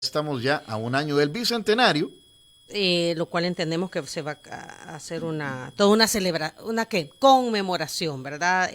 Estamos ya a un año del bicentenario. Lo cual entendemos que se va a hacer toda una conmemoración, ¿verdad?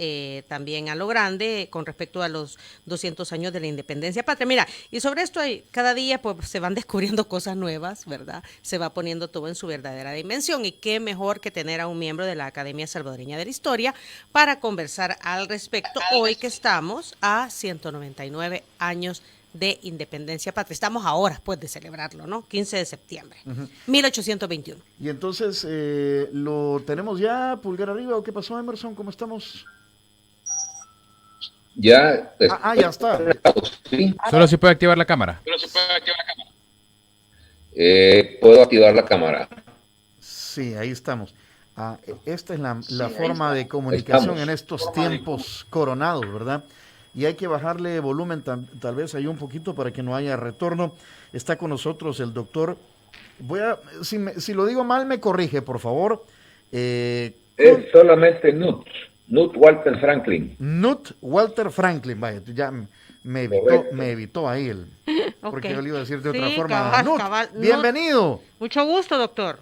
También a lo grande con respecto a los 200 años de la independencia patria. Mira, y sobre esto cada día pues se van descubriendo cosas nuevas, ¿verdad? Se va poniendo todo en su verdadera dimensión y qué mejor que tener a un miembro de la Academia Salvadoreña de la Historia para conversar al respecto hoy que estamos a 199 años de independencia patria. Estamos a horas, pues, de celebrarlo, ¿no? 15 de septiembre, 1821. Y entonces, ¿lo tenemos ya, pulgar arriba o qué pasó, Emerson? ¿Cómo estamos? Ya. Ya está. Sí. Solo si puede activar la cámara. Puedo activar la cámara. Sí, ahí estamos. Esta es la forma de comunicación en estos tiempos coronados, ¿verdad? Y hay que bajarle volumen tal vez ahí un poquito para que no haya retorno. Está con nosotros el doctor. Si lo digo mal, me corrige, por favor. Es solamente Knut Walter Franklin. Knut Walter Franklin, vaya, ya me evitó ahí porque yo le iba a decir de otra forma. Cabal, bienvenido. Mucho gusto, doctor.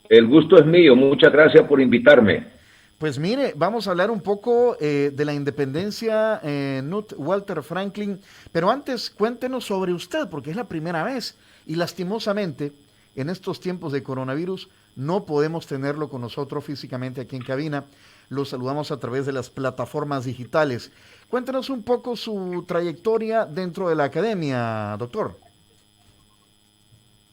El gusto es mío, muchas gracias por invitarme. Pues mire, vamos a hablar un poco de la independencia, Knut Walter Franklin, pero antes cuéntenos sobre usted, porque es la primera vez y lastimosamente en estos tiempos de coronavirus no podemos tenerlo con nosotros físicamente aquí en cabina, lo saludamos a través de las plataformas digitales. Cuéntenos un poco su trayectoria dentro de la academia, doctor.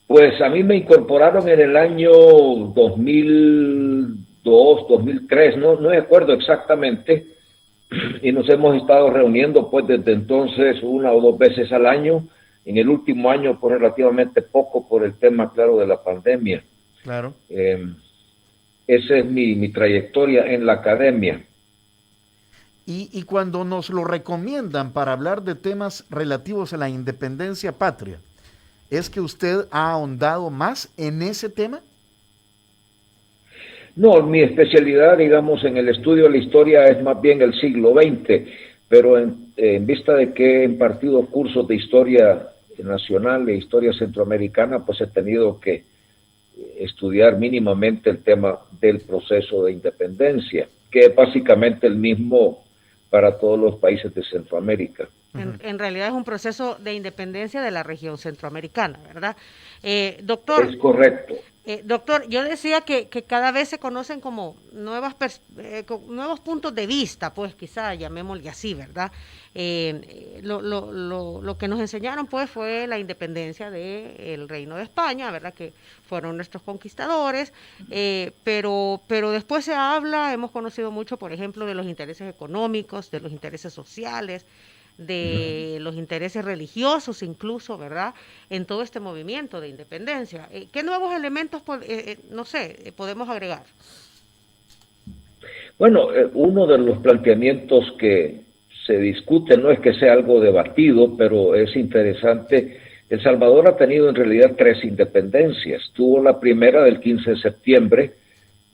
Pues a mí me incorporaron en el año 2003, no me acuerdo exactamente, y nos hemos estado reuniendo pues desde entonces 1 o 2 veces al año. En el último año pues relativamente poco por el tema, claro, de la pandemia. Claro. Esa es mi trayectoria en la academia. Y cuando nos lo recomiendan para hablar de temas relativos a la independencia patria, ¿es que usted ha ahondado más en ese tema? No, mi especialidad, digamos, en el estudio de la historia es más bien el siglo XX, pero en vista de que he impartido cursos de historia nacional e historia centroamericana, pues he tenido que estudiar mínimamente el tema del proceso de independencia, que es básicamente el mismo para todos los países de Centroamérica. En realidad es un proceso de independencia de la región centroamericana, ¿verdad? Doctor. Es correcto. Doctor, yo decía que cada vez se conocen como nuevos puntos de vista, pues quizá llamémosle así, ¿verdad? Lo que nos enseñaron pues fue la independencia del Reino de España, ¿verdad? Que fueron nuestros conquistadores, pero después hemos conocido mucho, por ejemplo, de los intereses económicos, de los intereses sociales, de los intereses religiosos incluso, ¿verdad?, en todo este movimiento de independencia. ¿Qué nuevos elementos, podemos agregar? Bueno, uno de los planteamientos que se discute, no es que sea algo debatido, pero es interesante. El Salvador ha tenido en realidad 3 independencias. Tuvo la primera del 15 de septiembre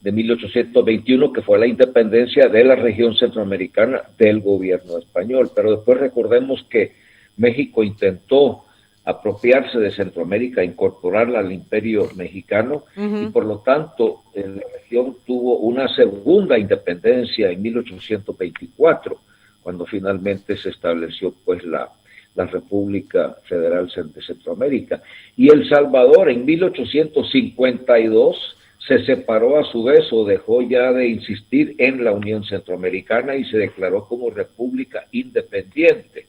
de 1821, que fue la independencia de la región centroamericana del gobierno español. Pero después recordemos que México intentó apropiarse de Centroamérica, incorporarla al imperio mexicano, y por lo tanto la región tuvo una segunda independencia en 1824, cuando finalmente se estableció pues la República Federal de Centroamérica. Y El Salvador en 1852 se separó a su vez o dejó ya de insistir en la Unión Centroamericana y se declaró como república independiente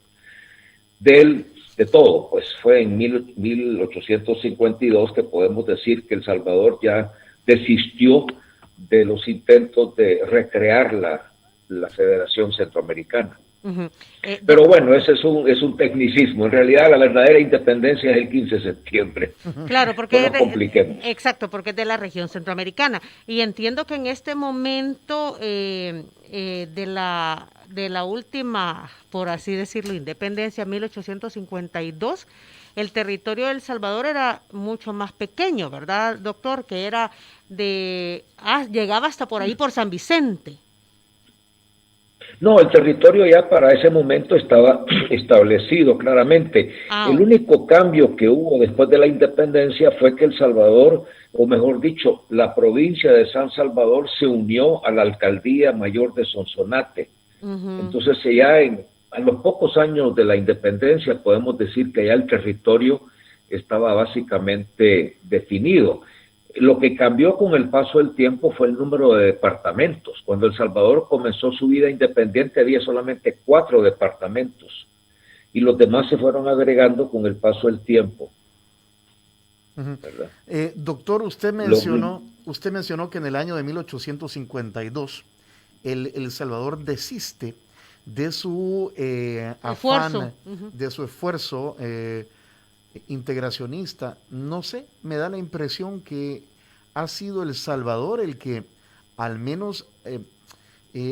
de todo. Pues fue en 1852 que podemos decir que El Salvador ya desistió de los intentos de recrear la Federación Centroamericana. Pero bueno, ese es un tecnicismo. En realidad la verdadera independencia es el 15 de septiembre. Claro, porque no nos compliquemos. Exacto, porque es de la región centroamericana. Y entiendo que en este momento de la última, por así decirlo, independencia, 1852, el territorio de El Salvador era mucho más pequeño, ¿verdad, doctor? Que era llegaba hasta por ahí, por San Vicente. No, el territorio ya para ese momento estaba establecido claramente. El único cambio que hubo después de la independencia fue que El Salvador, o mejor dicho, la provincia de San Salvador se unió a la alcaldía mayor de Sonsonate. Entonces a los pocos años de la independencia podemos decir que ya el territorio estaba básicamente definido. Lo que cambió con el paso del tiempo fue el número de departamentos. Cuando El Salvador comenzó su vida independiente había solamente 4 departamentos y los demás se fueron agregando con el paso del tiempo. Doctor, usted mencionó que en el año de 1852 El Salvador desiste de su afán, de su esfuerzo integracionista. No sé, me da la impresión que ha sido El Salvador el que al menos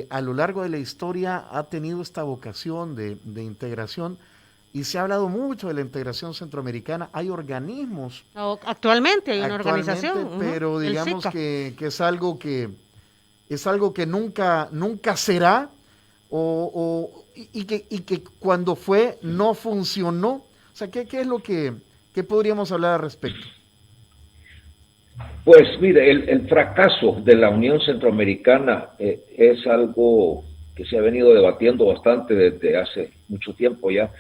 a lo largo de la historia ha tenido esta vocación de integración, y se ha hablado mucho de la integración centroamericana. Hay organismos actualmente hay una organización, pero digamos que es algo que nunca será, y que cuando fue no funcionó. O sea, ¿qué es lo que podríamos hablar al respecto? Pues mire, el fracaso de la Unión Centroamericana es algo que se ha venido debatiendo bastante desde hace mucho tiempo ya.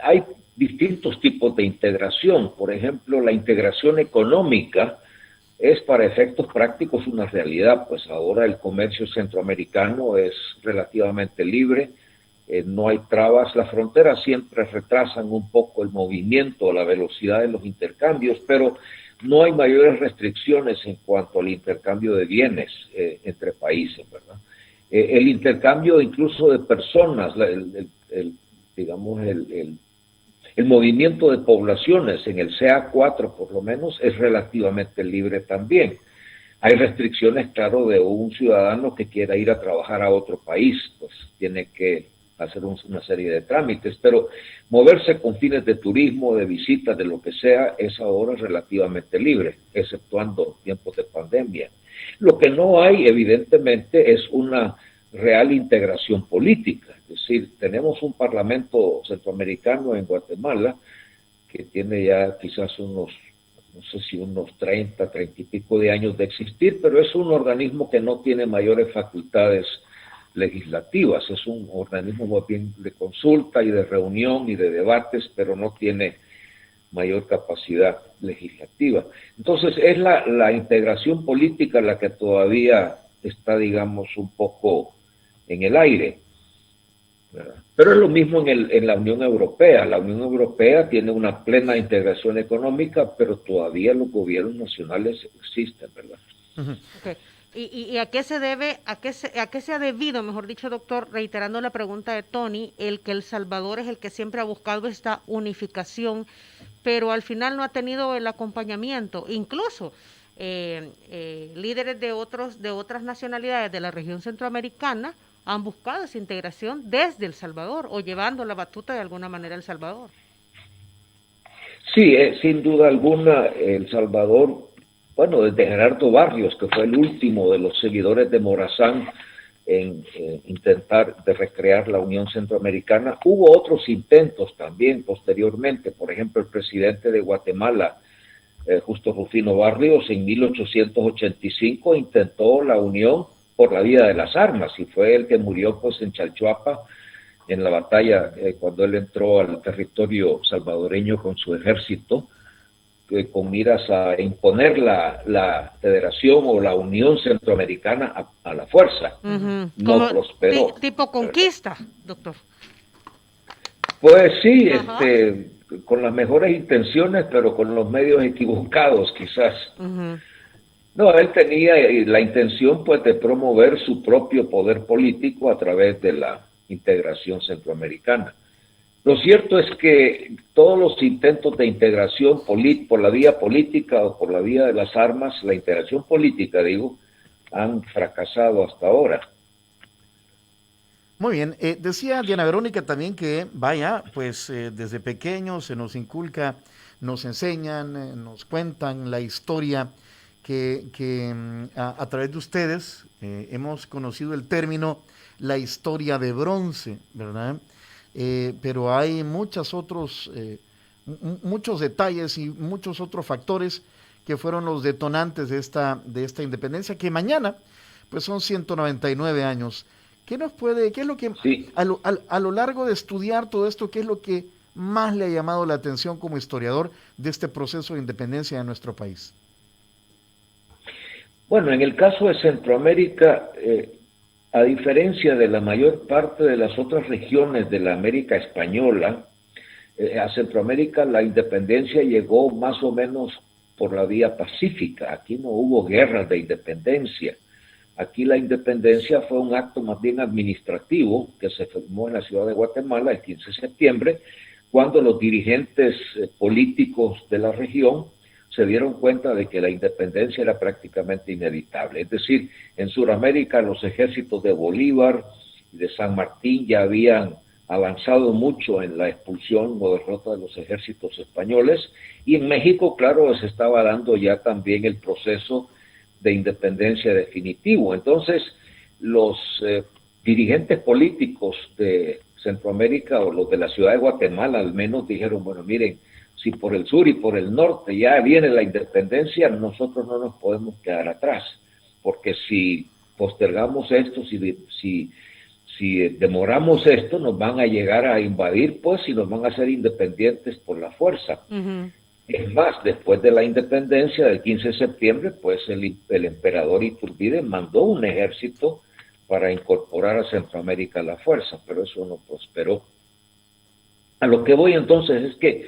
Hay distintos tipos de integración. Por ejemplo, la integración económica es para efectos prácticos una realidad, pues ahora el comercio centroamericano es relativamente libre. No hay trabas, las fronteras siempre retrasan un poco el movimiento, la velocidad de los intercambios, pero no hay mayores restricciones en cuanto al intercambio de bienes entre países, ¿verdad? El intercambio incluso de personas, el movimiento de poblaciones en el CA4 por lo menos es relativamente libre también. Hay restricciones, claro, de un ciudadano que quiera ir a trabajar a otro país, pues tiene que hacer una serie de trámites, pero moverse con fines de turismo, de visitas, de lo que sea, es ahora relativamente libre, exceptuando tiempos de pandemia. Lo que no hay, evidentemente, es una real integración política. Es decir, tenemos un parlamento centroamericano en Guatemala que tiene ya quizás unos 30 y pico de años de existir, pero es un organismo que no tiene mayores facultades legislativas, es un organismo más bien de consulta y de reunión y de debates, pero no tiene mayor capacidad legislativa. Entonces es la integración política la que todavía está, digamos, un poco en el aire, ¿verdad? Pero es lo mismo en la Unión Europea. La Unión Europea tiene una plena integración económica, pero todavía los gobiernos nacionales existen, ¿verdad? Okay. ¿Y a qué se debe, a qué se ha debido, mejor dicho, doctor, reiterando la pregunta de Tony, el que El Salvador es el que siempre ha buscado esta unificación, pero al final no ha tenido el acompañamiento? Incluso líderes de otras nacionalidades de la región centroamericana han buscado esa integración desde El Salvador o llevando la batuta de alguna manera a El Salvador. Sí, sin duda alguna, El Salvador, bueno, desde Gerardo Barrios, que fue el último de los seguidores de Morazán en intentar de recrear la Unión Centroamericana, hubo otros intentos también posteriormente. Por ejemplo, el presidente de Guatemala, Justo Rufino Barrios, en 1885 intentó la unión por la vía de las armas y fue el que murió pues en Chalchuapa en la batalla cuando él entró al territorio salvadoreño con su ejército con miras a imponer la federación o la Unión Centroamericana a la fuerza. No prosperó. Tipo conquista, doctor. Pues sí, con las mejores intenciones, pero con los medios equivocados quizás. No, él tenía la intención pues de promover su propio poder político a través de la integración centroamericana. Lo cierto es que todos los intentos de integración por la vía política o por la vía de las armas, la integración política, digo, han fracasado hasta ahora. Muy bien, decía Diana Verónica también que, pues desde pequeños se nos inculca, nos enseñan, nos cuentan la historia que a través de ustedes hemos conocido el término la historia de bronce, ¿verdad? Pero hay muchos detalles y muchos otros factores que fueron los detonantes de esta independencia, que mañana pues son 199 años. ¿Qué es lo que, Sí. a lo largo de estudiar todo esto, qué es lo que más le ha llamado la atención como historiador de este proceso de independencia de nuestro país? Bueno, en el caso de Centroamérica, a diferencia de la mayor parte de las otras regiones de la América española, a Centroamérica la independencia llegó más o menos por la vía pacífica. Aquí no hubo guerras de independencia. Aquí la independencia fue un acto más bien administrativo que se firmó en la ciudad de Guatemala el 15 de septiembre, cuando los dirigentes políticos de la región se dieron cuenta de que la independencia era prácticamente inevitable. Es decir, en Sudamérica los ejércitos de Bolívar y de San Martín ya habían avanzado mucho en la expulsión o derrota de los ejércitos españoles, y en México, claro, se estaba dando ya también el proceso de independencia definitivo. Entonces, los dirigentes políticos de Centroamérica, o los de la ciudad de Guatemala al menos, dijeron, bueno, miren, si por el sur y por el norte ya viene la independencia, nosotros no nos podemos quedar atrás, porque si postergamos esto, si demoramos esto, nos van a llegar a invadir, pues, y nos van a hacer independientes por la fuerza. Uh-huh. Es más, después de la independencia del 15 de septiembre, pues el emperador Iturbide mandó un ejército para incorporar a Centroamérica a la fuerza, pero eso no prosperó. A lo que voy entonces es que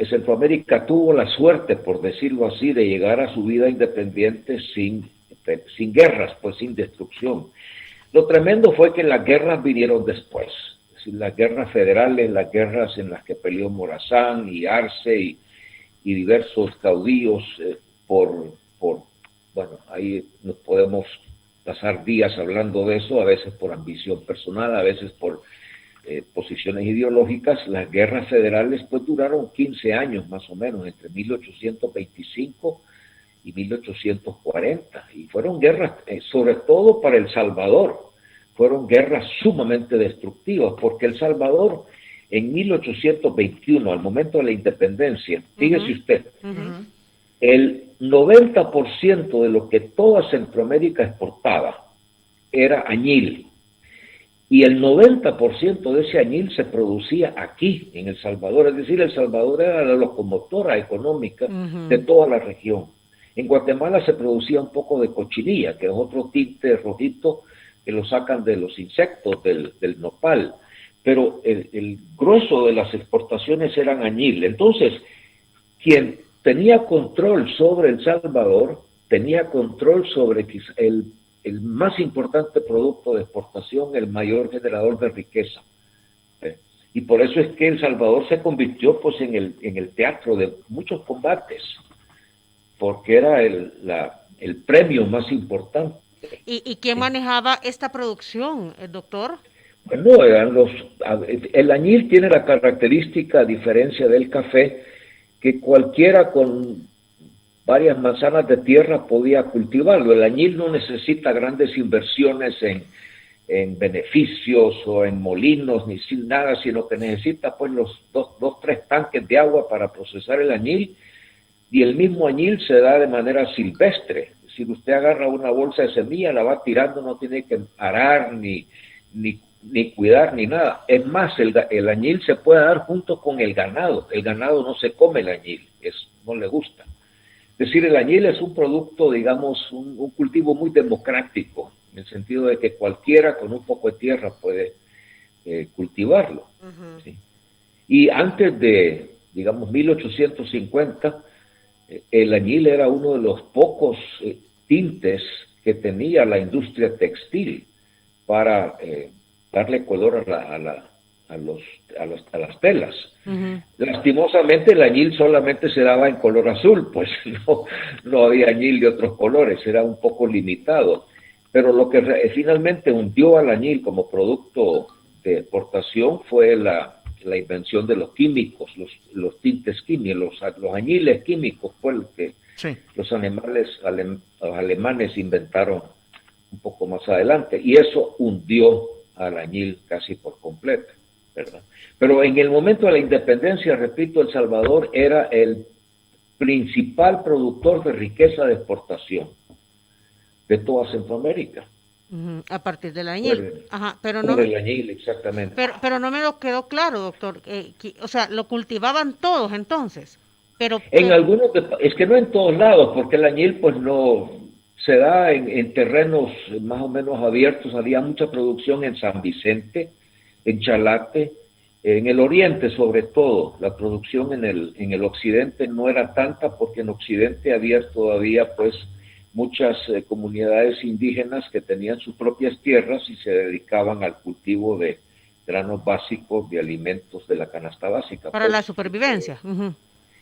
Centroamérica tuvo la suerte, por decirlo así, de llegar a su vida independiente sin guerras, pues sin destrucción. Lo tremendo fue que las guerras vinieron después. Las guerras federales, las guerras en las que peleó Morazán y Arce y diversos caudillos bueno, ahí nos podemos pasar días hablando de eso, a veces por ambición personal, a veces por posiciones ideológicas. Las guerras federales pues duraron 15 años más o menos, entre 1825 y 1840, y fueron guerras, sobre todo para El Salvador, fueron guerras sumamente destructivas, porque El Salvador en 1821, al momento de la independencia, fíjese usted, el 90% de lo que toda Centroamérica exportaba era añil, y el 90% de ese añil se producía aquí, en El Salvador. Es decir, El Salvador era la locomotora económica de toda la región. En Guatemala se producía un poco de cochinilla, que es otro tinte rojito que lo sacan de los insectos, del nopal, pero el grueso de las exportaciones eran añil. Entonces, quien tenía control sobre El Salvador, tenía control sobre el más importante producto de exportación, el mayor generador de riqueza. Y por eso es que El Salvador se convirtió pues en el teatro de muchos combates, porque era el premio más importante. ¿Y quién manejaba esta producción, doctor? Bueno, el añil tiene la característica, a diferencia del café, que cualquiera con varias manzanas de tierra podía cultivarlo. El añil no necesita grandes inversiones en beneficios o en molinos ni sin nada, sino que necesita pues los tres tanques de agua para procesar el añil, y el mismo añil se da de manera silvestre. Si usted agarra una bolsa de semilla, la va tirando, no tiene que arar ni cuidar ni nada. Es más, el añil se puede dar junto con el ganado. El ganado no se come el añil, no le gusta. Es decir, el añil es un producto, digamos, un cultivo muy democrático, en el sentido de que cualquiera con un poco de tierra puede cultivarlo. ¿Sí? Y antes de, digamos, 1850, el añil era uno de los pocos tintes que tenía la industria textil para darle color a las telas. Lastimosamente el añil solamente se daba en color azul, pues no había añil de otros colores, era un poco limitado. Pero lo que finalmente hundió al añil como producto de exportación fue la invención de los químicos, los tintes químicos, los añiles químicos fue el que los alemanes inventaron un poco más adelante, y eso hundió al añil casi por completo, ¿verdad? Pero en el momento de la independencia, repito, El Salvador era el principal productor de riqueza de exportación de toda Centroamérica. A partir del añil. Ajá, pero no, Por el añil, exactamente. pero no me lo quedó claro, doctor. O sea, lo cultivaban todos entonces. En algunos, es que no en todos lados, porque el añil pues no se da en terrenos más o menos abiertos. Había mucha producción en San Vicente, en Chalate, en el oriente sobre todo. La producción en el occidente no era tanta, porque en occidente había todavía pues muchas comunidades indígenas que tenían sus propias tierras y se dedicaban al cultivo de granos básicos, de alimentos de la canasta básica. Para la supervivencia.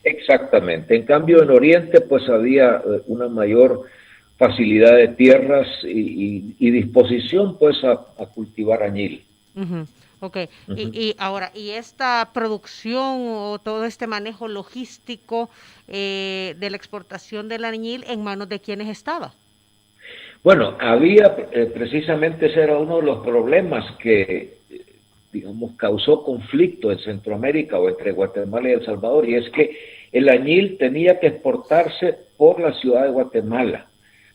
Exactamente. En cambio, en Oriente, pues había una mayor facilidad de tierras y disposición, pues, a cultivar añil. Ok. Y ahora, ¿y esta producción o todo este manejo logístico de la exportación del añil en manos de quiénes estaba? Bueno, había, precisamente ese era uno de los problemas que, digamos, causó conflicto en Centroamérica o entre Guatemala y El Salvador, y es que el añil tenía que exportarse por la ciudad de Guatemala,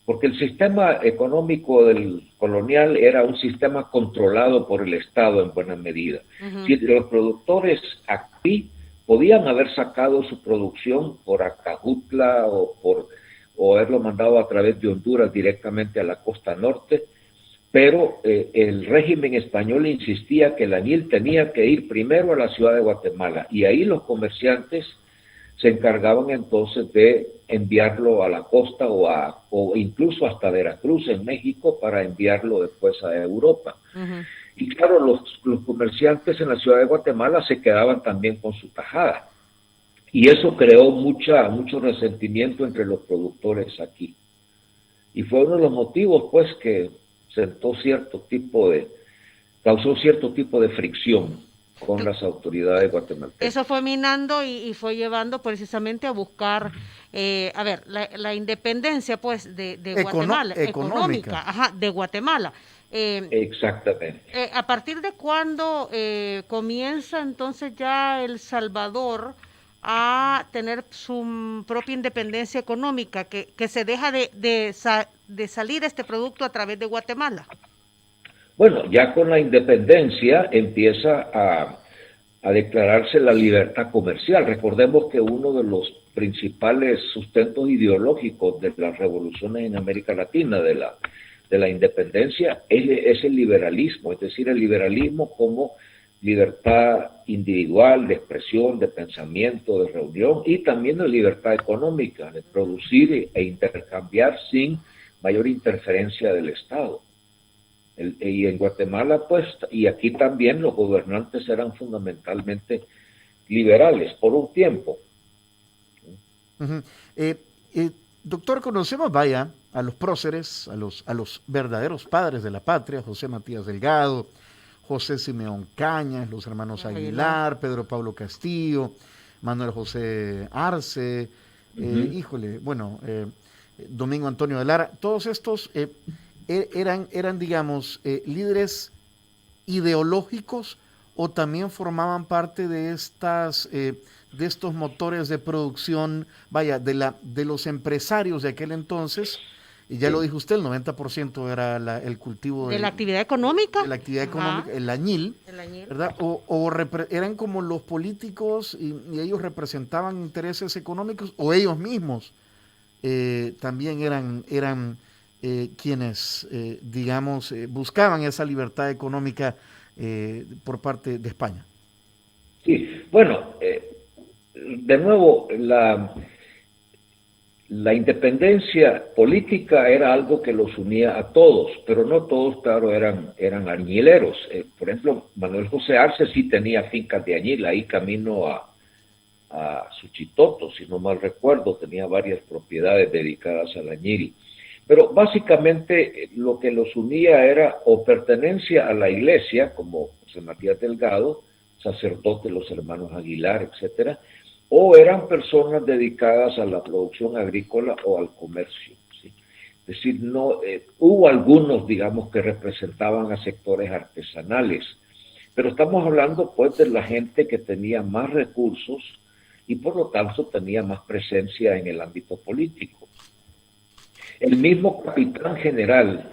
porque el sistema económico del colonial era un sistema controlado por el Estado en buena medida. Si los productores aquí podían haber sacado su producción por Acajutla o haberlo mandado a través de Honduras directamente a la costa norte, pero el régimen español insistía que el añil tenía que ir primero a la ciudad de Guatemala, y ahí los comerciantes se encargaban entonces de enviarlo a la costa o incluso hasta Veracruz en México para enviarlo después a Europa. Y claro, los comerciantes en la ciudad de Guatemala se quedaban también con su tajada, y eso creó mucho resentimiento entre los productores aquí, y fue uno de los motivos pues que causó cierto tipo de fricción con las autoridades guatemaltecas. Eso fue minando y fue llevando precisamente a buscar, la independencia pues de Guatemala, económica, de Guatemala. Exactamente. ¿A partir de cuándo comienza entonces ya El Salvador a tener su propia independencia económica, que se deja de salir este producto a través de Guatemala? Bueno, ya con la independencia empieza a declararse la libertad comercial. Recordemos que uno de los principales sustentos ideológicos de las revoluciones en América Latina, de la independencia, es el liberalismo, es decir, el liberalismo como libertad individual, de expresión, de pensamiento, de reunión, y también de libertad económica, de producir e intercambiar sin mayor interferencia del Estado. Y en Guatemala, pues, y aquí también los gobernantes eran fundamentalmente liberales por un tiempo. Doctor, conocemos, vaya, a los próceres, a los verdaderos padres de la patria: José Matías Delgado, José Simeón Cañas, los hermanos Aguilar, Pedro Pablo Castillo, Manuel José Arce, Domingo Antonio de Lara. Todos estos eran digamos, líderes ideológicos, o también formaban parte de de estos motores de producción, vaya, de los empresarios de aquel entonces. Y ya lo dijo usted, el 90% era el cultivo de la actividad económica. De la actividad económica, el añil, ¿verdad? Eran como los políticos y ellos representaban intereses económicos, o ellos mismos también eran quienes, digamos, buscaban esa libertad económica por parte de España. Sí, bueno, de nuevo, la independencia política era algo que los unía a todos, pero no todos, claro, eran añileros. Por ejemplo, Manuel José Arce sí tenía fincas de añil, ahí camino a Suchitoto, si no mal recuerdo, tenía varias propiedades dedicadas al añil. Pero básicamente lo que los unía era o pertenencia a la iglesia, como José Matías Delgado, sacerdote, los hermanos Aguilar, etcétera, o eran personas dedicadas a la producción agrícola o al comercio, ¿sí? Es decir, no hubo algunos, digamos, que representaban a sectores artesanales, pero estamos hablando pues de la gente que tenía más recursos y por lo tanto tenía más presencia en el ámbito político. El mismo capitán general,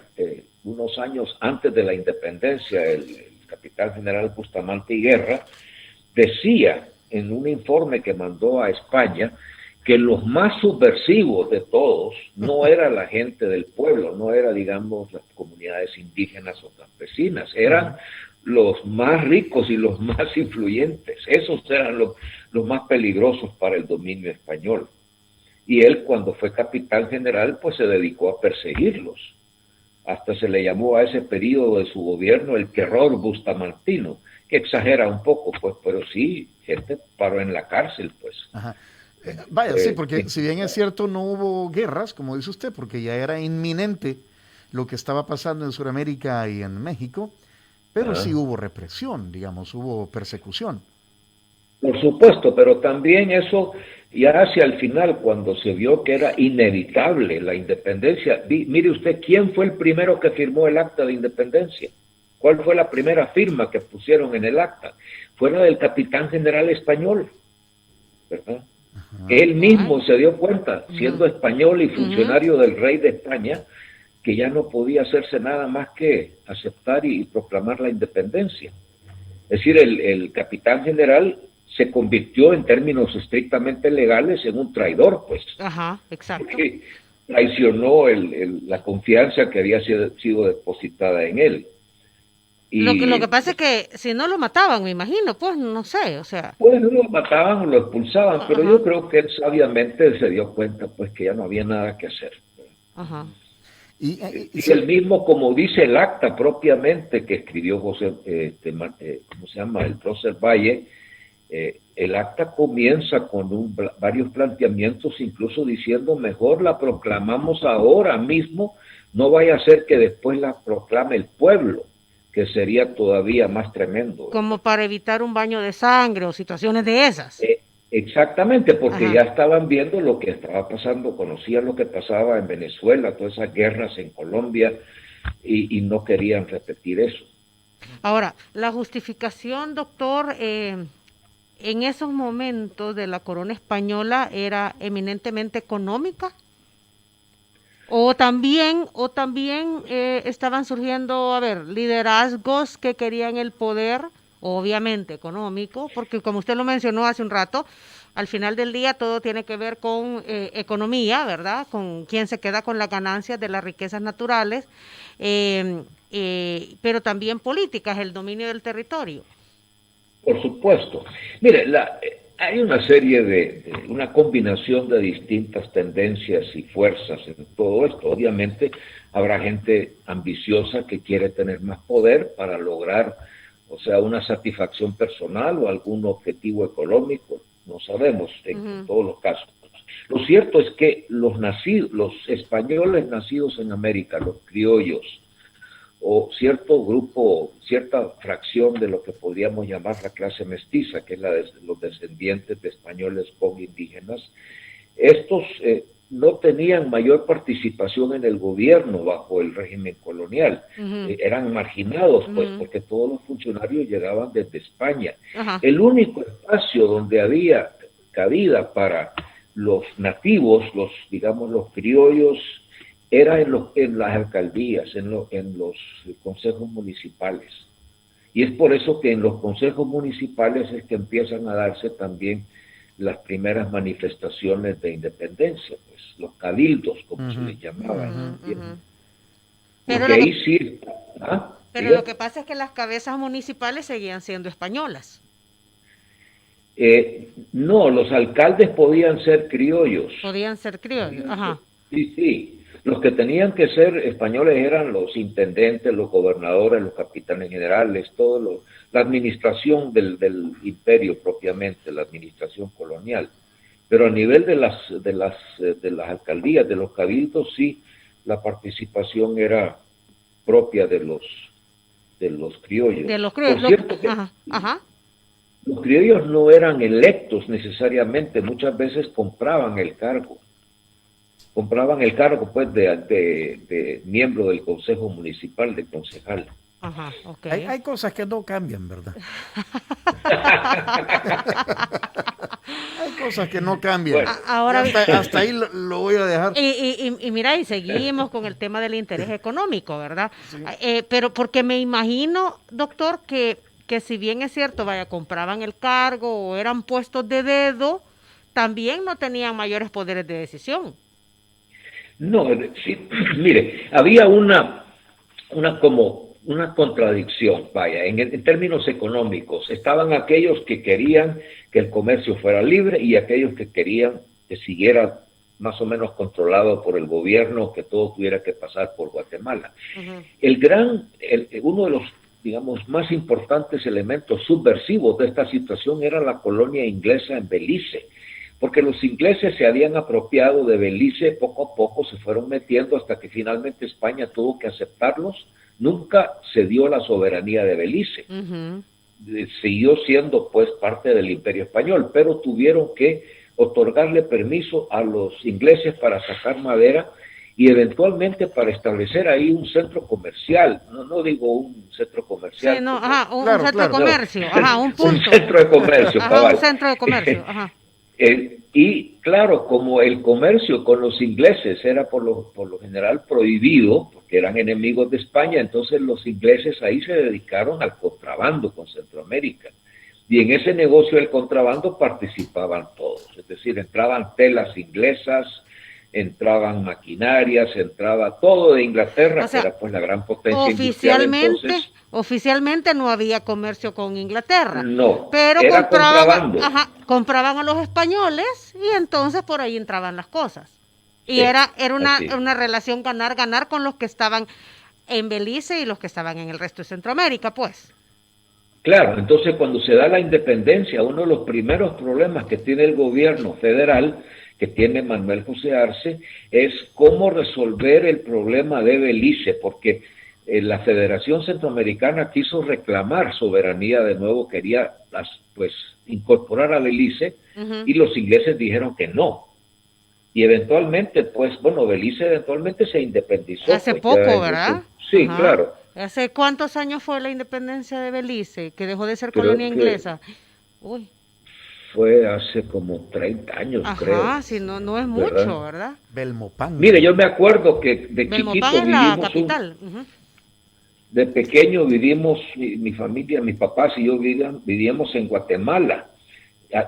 unos años antes de la independencia, el capitán general Bustamante y Guerra, decía en un informe que mandó a España que los más subversivos de todos no era la gente del pueblo, no era, digamos, las comunidades indígenas o campesinas, eran los más ricos y los más influyentes. Esos eran los más peligrosos para el dominio español. Y él, cuando fue capitán general, pues se dedicó a perseguirlos. Hasta se le llamó a ese periodo de su gobierno el terror bustamantino, que exagera un poco, pues, pero sí, gente paró en la cárcel, pues. Ajá. Vaya, sí, porque si bien es cierto, no hubo guerras, como dice usted, porque ya era inminente lo que estaba pasando en Sudamérica y en México, pero sí hubo represión, digamos, hubo persecución. Por supuesto, pero también eso ya hacia el final, cuando se vio que era inevitable la independencia. Mire usted, ¿quién fue el primero que firmó el acta de independencia? ¿Cuál fue la primera firma que pusieron en el acta? Fue la del capitán general español, ¿verdad? Él mismo se dio cuenta, siendo español y funcionario del rey de España, que ya no podía hacerse nada más que aceptar y proclamar la independencia. Es decir, el capitán general se convirtió en términos estrictamente legales en un traidor, pues. Ajá, exacto. Porque traicionó la confianza que había sido depositada en él. Y lo que pasa es que si no lo mataban, me imagino, pues no sé, o sea. Pues lo mataban o lo expulsaban, pero yo creo que él sabiamente se dio cuenta pues que ya no había nada que hacer. Ajá. Y el mismo, como dice el acta propiamente que escribió José, ¿cómo se llama? El prócer Valle, el acta comienza con varios planteamientos, incluso diciendo mejor la proclamamos ahora mismo, no vaya a ser que después la proclame el pueblo, que sería todavía más tremendo. Como para evitar un baño de sangre o situaciones de esas. Exactamente, porque ya estaban viendo lo que estaba pasando, conocían lo que pasaba en Venezuela, todas esas guerras en Colombia, y no querían repetir eso. Ahora, la justificación, doctor, en esos momentos de la corona española era eminentemente económica. O también estaban surgiendo, liderazgos que querían el poder, obviamente económico, porque como usted lo mencionó hace un rato, al final del día todo tiene que ver con economía, ¿verdad? Con quién se queda con las ganancias de las riquezas naturales, pero también políticas, el dominio del territorio. Por supuesto. Mire, hay una serie una combinación de distintas tendencias y fuerzas en todo esto. Obviamente habrá gente ambiciosa que quiere tener más poder para lograr, o sea, una satisfacción personal o algún objetivo económico, no sabemos en todos los casos. Lo cierto es que los españoles nacidos en América, los criollos, o cierto grupo, cierta fracción de lo que podríamos llamar la clase mestiza, que es la de los descendientes de españoles con indígenas, estos no tenían mayor participación en el gobierno bajo el régimen colonial. Eran marginados, pues, porque todos los funcionarios llegaban desde España. El único espacio donde había cabida para los nativos, los criollos, era en las alcaldías, en los consejos municipales. Y es por eso que en los consejos municipales es que empiezan a darse también las primeras manifestaciones de independencia, pues los cabildos, como se les llamaba. Pero lo que pasa es que las cabezas municipales seguían siendo españolas. No, los alcaldes podían ser criollos. Podían ser criollos, ajá. Sí. Los que tenían que ser españoles eran los intendentes, los gobernadores, los capitanes generales, la administración del imperio propiamente, la administración colonial. Pero a nivel de las alcaldías, de los cabildos, sí, la participación era propia de los criollos. De los criollos. Por cierto que los criollos no eran electos necesariamente, muchas veces compraban el cargo. compraban el cargo pues de miembro del Consejo Municipal, de concejal. Ajá, ok. Hay cosas que no cambian, ¿verdad? Hay cosas que no cambian. Bueno. Ahora hasta ahí lo voy a dejar. Y mira, y seguimos con el tema del interés económico, ¿verdad? Sí. Pero porque me imagino, doctor, que si bien es cierto, vaya, compraban el cargo o eran puestos de dedo, también no tenían mayores poderes de decisión. No, sí, mire, había una contradicción, vaya, en términos económicos. Estaban aquellos que querían que el comercio fuera libre y aquellos que querían que siguiera más o menos controlado por el gobierno, que todo tuviera que pasar por Guatemala. Uh-huh. Uno de los, digamos, más importantes elementos subversivos de esta situación era la colonia inglesa en Belice, porque los ingleses se habían apropiado de Belice, poco a poco se fueron metiendo hasta que finalmente España tuvo que aceptarlos. Nunca se dio la soberanía de Belice. Uh-huh. Siguió siendo pues parte del Imperio Español, pero tuvieron que otorgarle permiso a los ingleses para sacar madera y eventualmente para establecer ahí un centro comercial. No digo un centro comercial. Sí, no, ajá, un centro de comercio, ajá, un punto. Un centro de comercio, ajá, un centro de comercio, ajá. Y claro, como el comercio con los ingleses era por lo general prohibido, porque eran enemigos de España, entonces los ingleses ahí se dedicaron al contrabando con Centroamérica. Y en ese negocio del contrabando participaban todos, es decir, entraban telas inglesas, entraban maquinarias, entraba todo de Inglaterra, o sea, que era pues la gran potencia oficialmente no había comercio con Inglaterra. No, pero era contrabando. Compraban a los españoles y entonces por ahí entraban las cosas. Y sí, era una relación ganar-ganar con los que estaban en Belice y los que estaban en el resto de Centroamérica, pues. Claro, entonces cuando se da la independencia, uno de los primeros problemas que tiene el gobierno federal, que tiene Manuel José Arce, es cómo resolver el problema de Belice, porque la Federación Centroamericana quiso reclamar soberanía de nuevo, quería pues incorporar a Belice, uh-huh. Y los ingleses dijeron que no. Y eventualmente, pues, bueno, Belice eventualmente se independizó. Hace poco, ¿verdad? Sí, ajá. Claro. ¿Hace cuántos años fue la independencia de Belice, que dejó de ser colonia inglesa? Uy. Fue hace como 30 años, ajá, creo. Ajá, si no es mucho, ¿verdad? Belmopán. Mire, yo me acuerdo que de Belmopán chiquito es la capital. Uh-huh. De pequeño vivimos, mi familia, mis papás y yo vivíamos en Guatemala.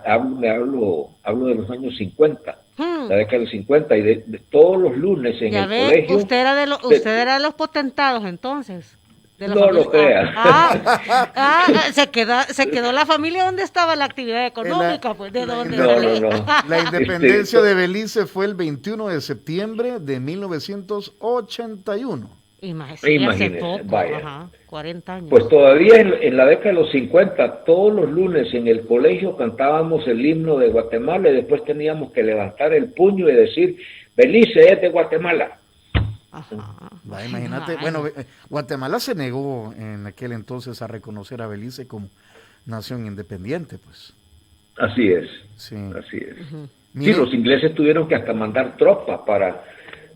Hablo de los años 50, la década de los 50, y de todos los lunes en el colegio. Usted era de los potentados entonces. De la no familia. Lo crea. Se quedó la familia donde estaba la actividad económica, pues de dónde. No. La independencia de Belice fue el 21 de septiembre de 1981. Imagínese, hace poco, vaya. Ajá, 40 años. Pues todavía en la década de los 50, todos los lunes en el colegio cantábamos el himno de Guatemala y después teníamos que levantar el puño y decir, Belice es de Guatemala. Ajá. Imagínate, bueno, Guatemala se negó en aquel entonces a reconocer a Belice como nación independiente, pues. Así es, sí. Así es. Uh-huh. Sí, los ingleses tuvieron que hasta mandar tropas para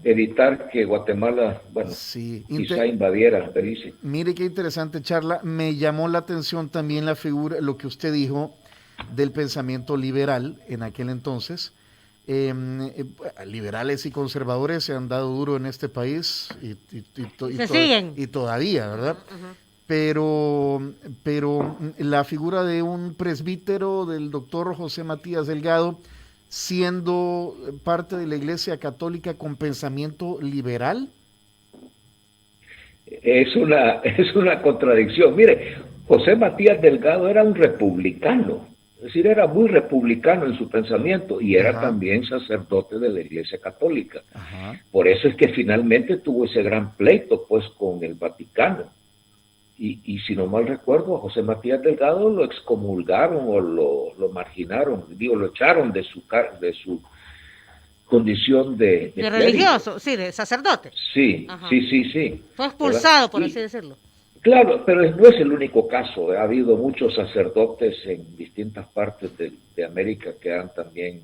evitar que Guatemala, bueno, sí. quizá invadiera Belice. Mire qué interesante charla, me llamó la atención también la figura, lo que usted dijo del pensamiento liberal en aquel entonces. Liberales y conservadores se han dado duro en este país y todavía, ¿verdad? Uh-huh. Pero la figura de un presbítero del doctor José Matías Delgado, siendo parte de la Iglesia Católica con pensamiento liberal. Es una contradicción. Mire, José Matías Delgado era un republicano. Es decir, era muy republicano en su pensamiento y era también sacerdote de la Iglesia Católica. Ajá. Por eso es que finalmente tuvo ese gran pleito pues con el Vaticano. Y si no mal recuerdo, a José Matías Delgado lo excomulgaron o lo marginaron, lo echaron de su condición de religioso, sí, de sacerdote. Sí, ajá. sí. Fue expulsado, por así decirlo. Claro, pero no es el único caso. Ha habido muchos sacerdotes en distintas partes de América que han también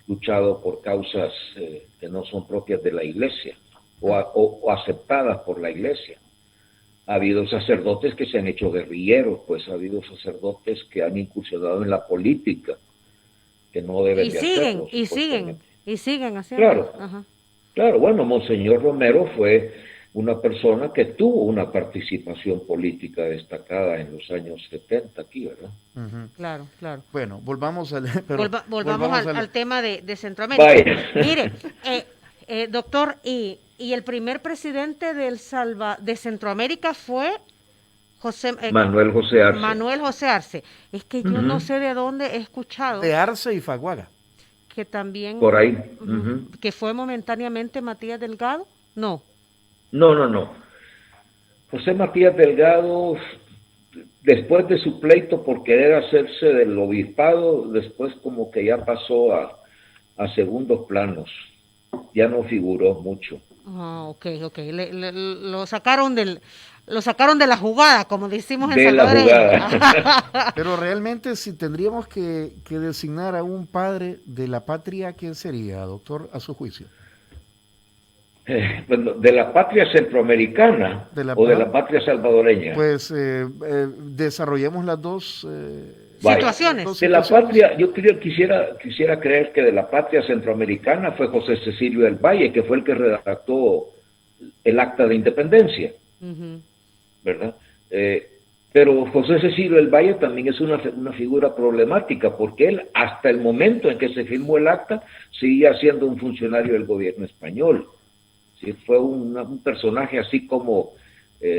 luchado por causas que no son propias de la Iglesia o aceptadas por la Iglesia. Ha habido sacerdotes que se han hecho guerrilleros, pues ha habido sacerdotes que han incursionado en la política, que no deben de hacerlo. Y siguen haciendo. Claro, claro, bueno, Monseñor Romero fue una persona que tuvo una participación política destacada en los años 70 aquí, ¿verdad? Claro, claro. Bueno, volvamos al, volvamos al tema de Centroamérica. Vaya. Mire, doctor, y el primer presidente de Centroamérica fue Manuel José Arce. Manuel José Arce. Es que yo no sé de dónde he escuchado. De Arce y Faguaga. Que también. Por ahí. Que fue momentáneamente Matías Delgado. No. No. José Matías Delgado, después de su pleito por querer hacerse del obispado, después como que ya pasó a segundos planos. Ya no figuró mucho. Ok. Lo sacaron de la jugada, como decimos en Salvador. De la jugada. Pero realmente, si tendríamos que designar a un padre de la patria, ¿quién sería, doctor, a su juicio? Bueno, de la patria centroamericana o de la patria salvadoreña. Pues desarrollemos las dos situaciones. De la patria, yo quisiera creer que de la patria centroamericana fue José Cecilio del Valle, que fue el que redactó el Acta de Independencia, ¿verdad? Pero José Cecilio del Valle también es una figura problemática, porque él, hasta el momento en que se firmó el acta, seguía siendo un funcionario del gobierno español. ¿Sí? Fue un personaje así como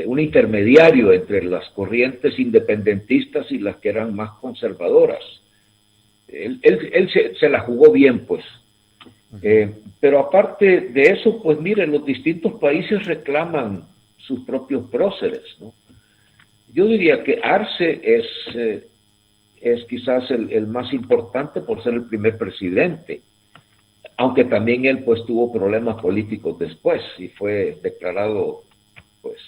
un intermediario entre las corrientes independentistas y las que eran más conservadoras. Él se la jugó bien, pues. Pero aparte de eso, pues mire, los distintos países reclaman sus propios próceres, ¿no? Yo diría que Arce es quizás el más importante por ser el primer presidente, aunque también él pues tuvo problemas políticos después y fue declarado pues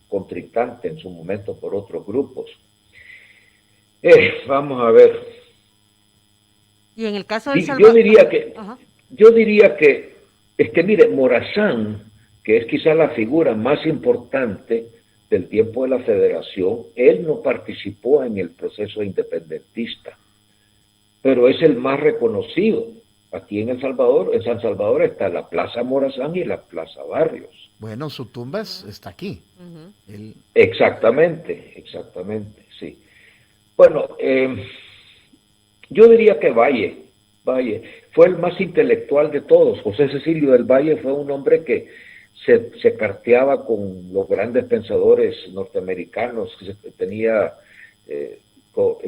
contrincante en su momento por otros grupos. Vamos a ver. Y en el caso del Salvador, yo diría que es que mire, Morazán, que es quizá la figura más importante del tiempo de la Federación, él no participó en el proceso independentista, pero es el más reconocido. Aquí en San Salvador está la Plaza Morazán y la Plaza Barrios. Bueno, su tumba está aquí. Exactamente, sí. Bueno, yo diría que Valle fue el más intelectual de todos. José Cecilio del Valle fue un hombre que se carteaba con los grandes pensadores norteamericanos, que tenía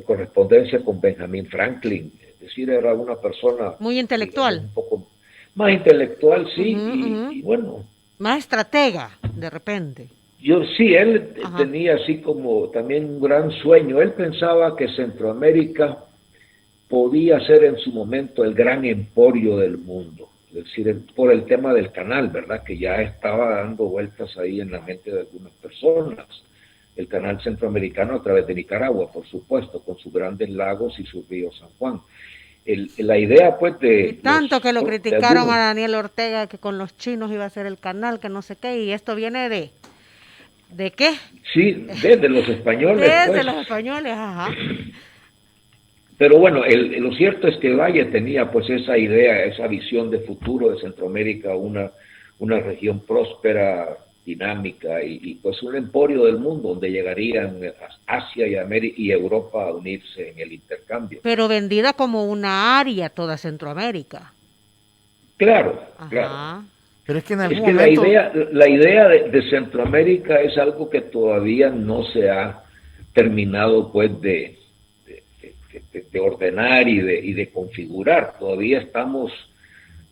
correspondencia con Benjamin Franklin. Es decir, era una persona muy intelectual, digamos, un poco más intelectual, sí, y bueno, más estratega de repente. Él tenía así como también un gran sueño. Él pensaba que Centroamérica podía ser en su momento el gran emporio del mundo, es decir, por el tema del canal, ¿verdad? Que ya estaba dando vueltas ahí en la mente de algunas personas. El canal centroamericano a través de Nicaragua, por supuesto, con sus grandes lagos y su río San Juan. La idea, pues, de... Y tanto que lo criticaron a Daniel Ortega, que con los chinos iba a ser el canal, que no sé qué, y esto viene ¿de qué? Sí, desde los españoles. Desde los españoles, Pero bueno, lo cierto es que Valle tenía pues esa idea, esa visión de futuro de Centroamérica, una región próspera, dinámica y pues un emporio del mundo donde llegarían Asia y Europa a unirse en el intercambio. Pero vendida como una área toda Centroamérica. Claro. Pero es que en algún momento... la idea de Centroamérica es algo que todavía no se ha terminado pues de ordenar y de configurar. Todavía estamos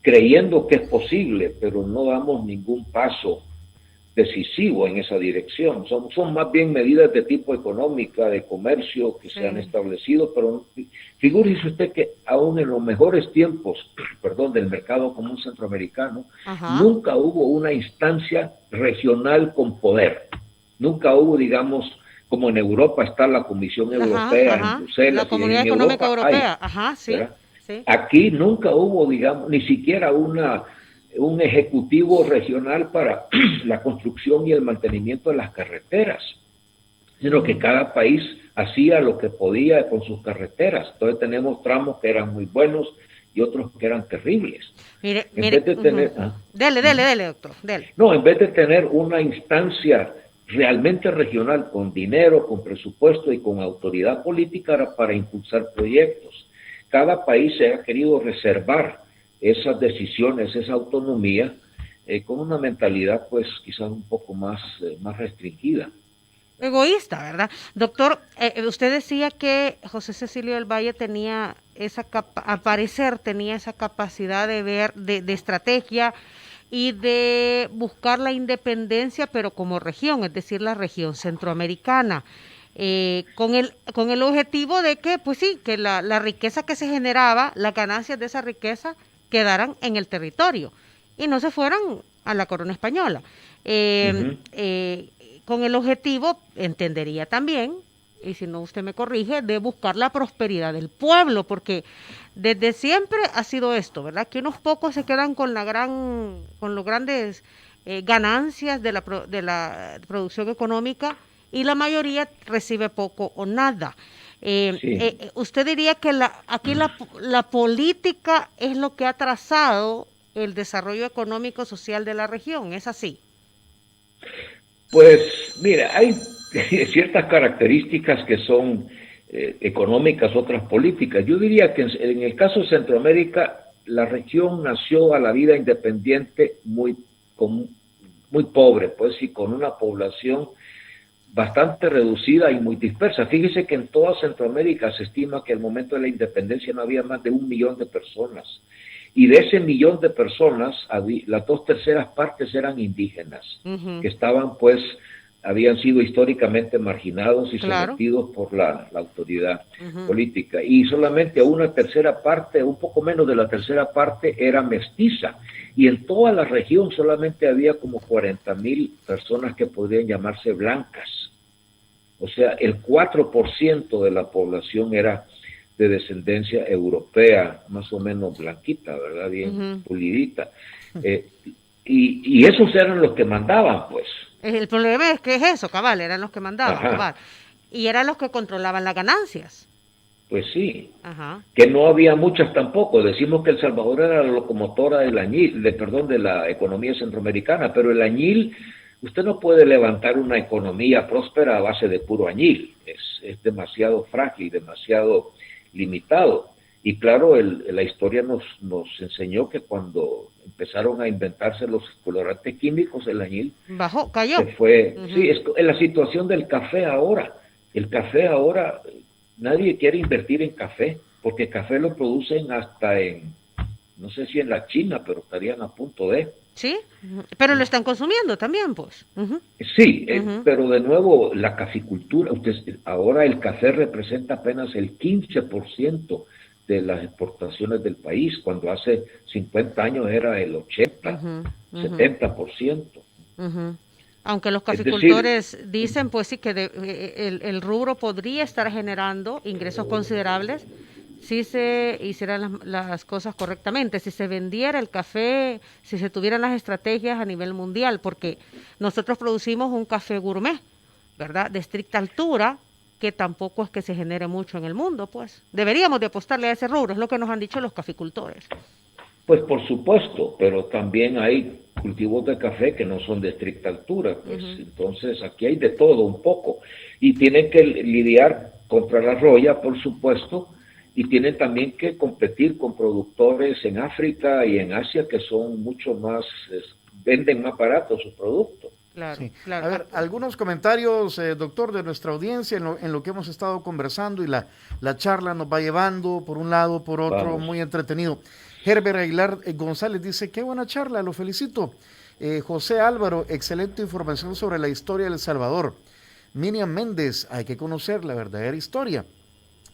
creyendo que es posible, pero no damos ningún paso decisivo en esa dirección. Son más bien medidas de tipo económica, de comercio que se han establecido, pero figúrese usted que aún en los mejores tiempos, del mercado común centroamericano, nunca hubo una instancia regional con poder. Nunca hubo, digamos, como en Europa está la Comisión Europea, en Bruselas, la Comunidad Económica Europea, Sí. Aquí nunca hubo, digamos, ni siquiera un ejecutivo regional para la construcción y el mantenimiento de las carreteras, sino que cada país hacía lo que podía con sus carreteras. Entonces tenemos tramos que eran muy buenos y otros que eran terribles. Mire, En mire, vez de tener, dele, doctor, dele. no, en vez de tener una instancia realmente regional con dinero, con presupuesto y con autoridad política era para impulsar proyectos. Cada país se ha querido reservar esas decisiones, esa autonomía, con una mentalidad pues quizás un poco más restringida. Egoísta, ¿verdad? Doctor, usted decía que José Cecilio del Valle tenía al parecer tenía esa capacidad de ver, de estrategia y de buscar la independencia, pero como región, es decir, la región centroamericana, con el objetivo de que, pues sí, que la riqueza que se generaba, las ganancias de esa riqueza quedaran en el territorio y no se fueran a la corona española. Con el objetivo, entendería también, y si no usted me corrige, de buscar la prosperidad del pueblo, porque desde siempre ha sido esto, ¿verdad? Que unos pocos se quedan con los grandes ganancias de la producción económica y la mayoría recibe poco o nada. Sí. ¿Usted diría que aquí la política es lo que ha trazado el desarrollo económico social de la región? ¿Es así? Pues mira, hay ciertas características que son económicas, otras políticas. Yo diría que en el caso de Centroamérica, la región nació a la vida independiente muy pobre, pues, y con una población bastante reducida y muy dispersa. Fíjese que en toda Centroamérica se estima que al momento de la independencia no había más de 1 millón de personas. Y de ese 1 millón de personas, las 2/3 partes eran indígenas, que estaban, pues, habían sido históricamente marginados y sometidos por la autoridad política. Y solamente 1/3 parte, un poco menos de la 1/3 parte, era mestiza. Y en toda la región solamente había como 40,000 personas que podrían llamarse blancas. O sea, el 4% de la población era de descendencia europea, más o menos blanquita, ¿verdad? Bien pulidita. Y esos eran los que mandaban, pues. El problema es que es eso, cabal, eran los que mandaban, cabal. Y eran los que controlaban las ganancias. Pues sí, que no había muchas tampoco. Decimos que El Salvador era la locomotora del añil, de la economía centroamericana, pero el añil, usted no puede levantar una economía próspera a base de puro añil. Es demasiado frágil, demasiado limitado. Y claro, la historia nos enseñó que cuando empezaron a inventarse los colorantes químicos, el añil cayó. Se fue. Sí, es la situación del café ahora. El café ahora, nadie quiere invertir en café, porque el café lo producen hasta no sé si en la China, pero estarían a punto de. Sí, pero lo están consumiendo también, pues. Sí, pero de nuevo, la caficultura, ahora el café representa apenas el 15% de las exportaciones del país, cuando hace 50 años era el 70%. Aunque los caficultores dicen, pues sí, que el rubro podría estar generando ingresos considerables si se hicieran las cosas correctamente, si se vendiera el café, si se tuvieran las estrategias a nivel mundial, porque nosotros producimos un café gourmet, ¿verdad? De estricta altura, que tampoco es que se genere mucho en el mundo, pues. Deberíamos de apostarle a ese rubro, es lo que nos han dicho los caficultores. Pues por supuesto, pero también hay cultivos de café que no son de estricta altura, pues entonces aquí hay de todo un poco. Y tienen que lidiar contra la roya, por supuesto, y tienen también que competir con productores en África y en Asia que son mucho más, venden más barato sus productos. Claro, sí. claro. A ver, algunos comentarios, doctor, de nuestra audiencia en lo que hemos estado conversando, y la charla nos va llevando por un lado, por otro. Vamos. Muy entretenido. Herbert Aguilar González dice, qué buena charla, lo felicito. José Álvaro, excelente información sobre la historia de El Salvador. Miriam Méndez, hay que conocer la verdadera historia,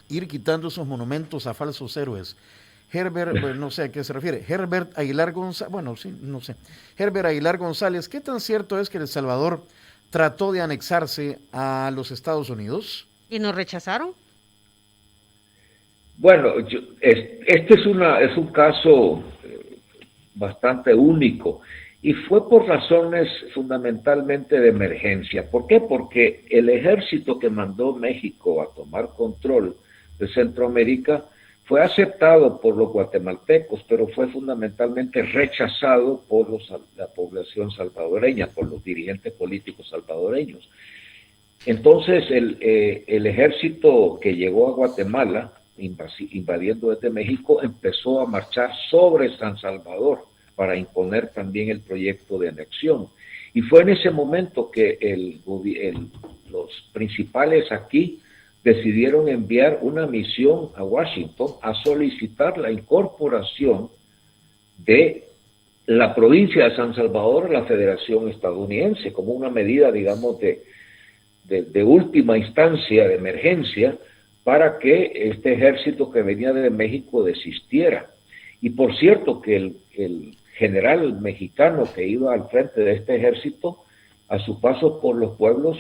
ir quitando esos monumentos a falsos héroes. Herbert, pues no sé a qué se refiere. Herbert Aguilar González, bueno, sí, no sé. Herbert Aguilar González, ¿qué tan cierto es que El Salvador trató de anexarse a los Estados Unidos? ¿Y nos rechazaron? Bueno, este es un caso bastante único y fue por razones fundamentalmente de emergencia. ¿Por qué? Porque el ejército que mandó México a tomar control de Centroamérica fue aceptado por los guatemaltecos, pero fue fundamentalmente rechazado por la población salvadoreña, por los dirigentes políticos salvadoreños. Entonces el ejército que llegó a Guatemala, invadiendo desde México, empezó a marchar sobre San Salvador para imponer también el proyecto de anexión. Y fue en ese momento que los principales aquí decidieron enviar una misión a Washington a solicitar la incorporación de la provincia de San Salvador a la Federación Estadounidense, como una medida, digamos, de última instancia, de emergencia, para que este ejército que venía de México desistiera. Y por cierto que el general mexicano que iba al frente de este ejército, a su paso por los pueblos,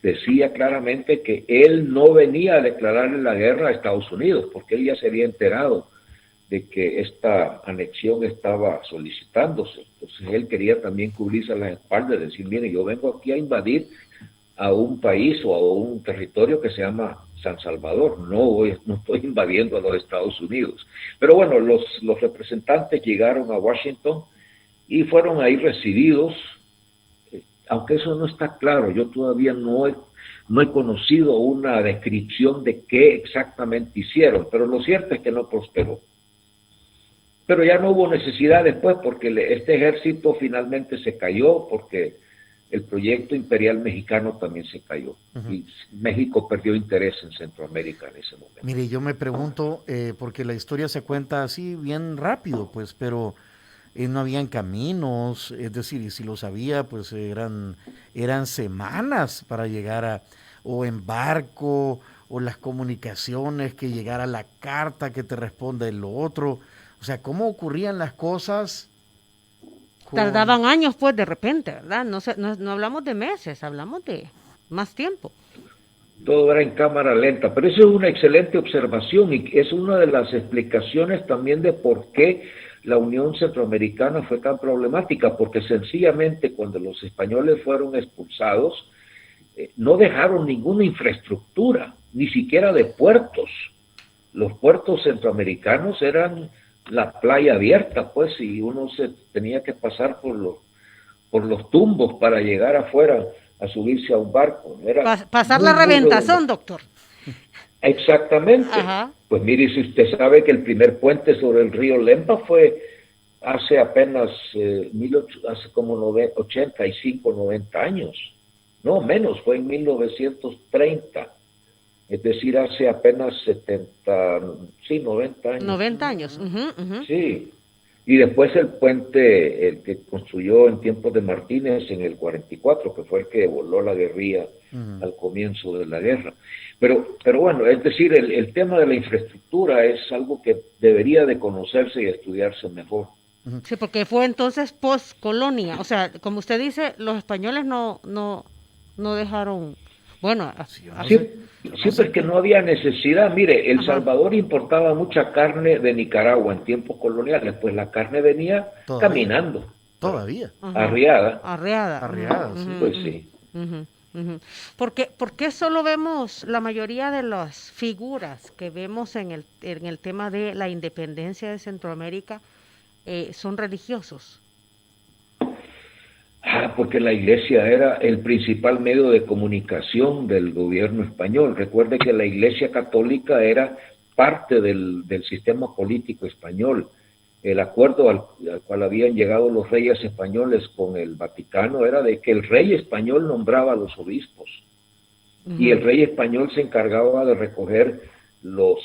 decía claramente que él no venía a declararle la guerra a Estados Unidos, porque él ya se había enterado de que esta anexión estaba solicitándose. Entonces él quería también cubrirse las espaldas, decir, mire, yo vengo aquí a invadir a un país o a un territorio que se llama San Salvador, no estoy invadiendo a los Estados Unidos. Pero bueno, los representantes llegaron a Washington y fueron ahí recibidos, aunque eso no está claro. Yo todavía no he conocido una descripción de qué exactamente hicieron, pero lo cierto es que no prosperó. Pero ya no hubo necesidad después, porque este ejército finalmente se cayó, porque el proyecto imperial mexicano también se cayó. Y México perdió interés en Centroamérica en ese momento. Mire, yo me pregunto, porque la historia se cuenta así bien rápido, pues, pero no habían caminos, es decir, y si los había, pues eran semanas para llegar o en barco, o las comunicaciones, que llegara la carta que te responda el otro. O sea, ¿cómo ocurrían las cosas? Tardaban años, pues, de repente, ¿verdad? No hablamos de meses, hablamos de más tiempo. Todo era en cámara lenta, pero eso es una excelente observación y es una de las explicaciones también de por qué la Unión Centroamericana fue tan problemática, porque sencillamente cuando los españoles fueron expulsados, no dejaron ninguna infraestructura, ni siquiera de puertos. Los puertos centroamericanos eran la playa abierta, pues, y uno se tenía que pasar por los tumbos para llegar afuera a subirse a un barco. Era pasar la reventazón, doctor. Exactamente. Ajá. Pues mire, si usted sabe que el primer puente sobre el río Lempa fue hace apenas hace como 85, 90 años. No, menos, fue en 1930. Es decir, hace apenas 90 años. 90 años. Sí. Y después el puente, el que construyó en tiempos de Martínez en el 44, que fue el que voló la guerrilla al comienzo de la guerra. Pero bueno, es decir, el tema de la infraestructura es algo que debería de conocerse y estudiarse mejor. Sí, porque fue entonces post-colonia. O sea, como usted dice, los españoles no dejaron... Bueno, siempre que no había necesidad. Mire, El Salvador importaba mucha carne de Nicaragua en tiempos coloniales, pues la carne venía caminando. Todavía. Arreada, sí. Pues sí. ¿Por qué solo vemos la mayoría de las figuras que vemos en el tema de la independencia de Centroamérica son religiosos? Porque la iglesia era el principal medio de comunicación del gobierno español. Recuerde que la iglesia católica era parte del sistema político español. El acuerdo al cual habían llegado los reyes españoles con el Vaticano era de que el rey español nombraba a los obispos y el rey español se encargaba de recoger los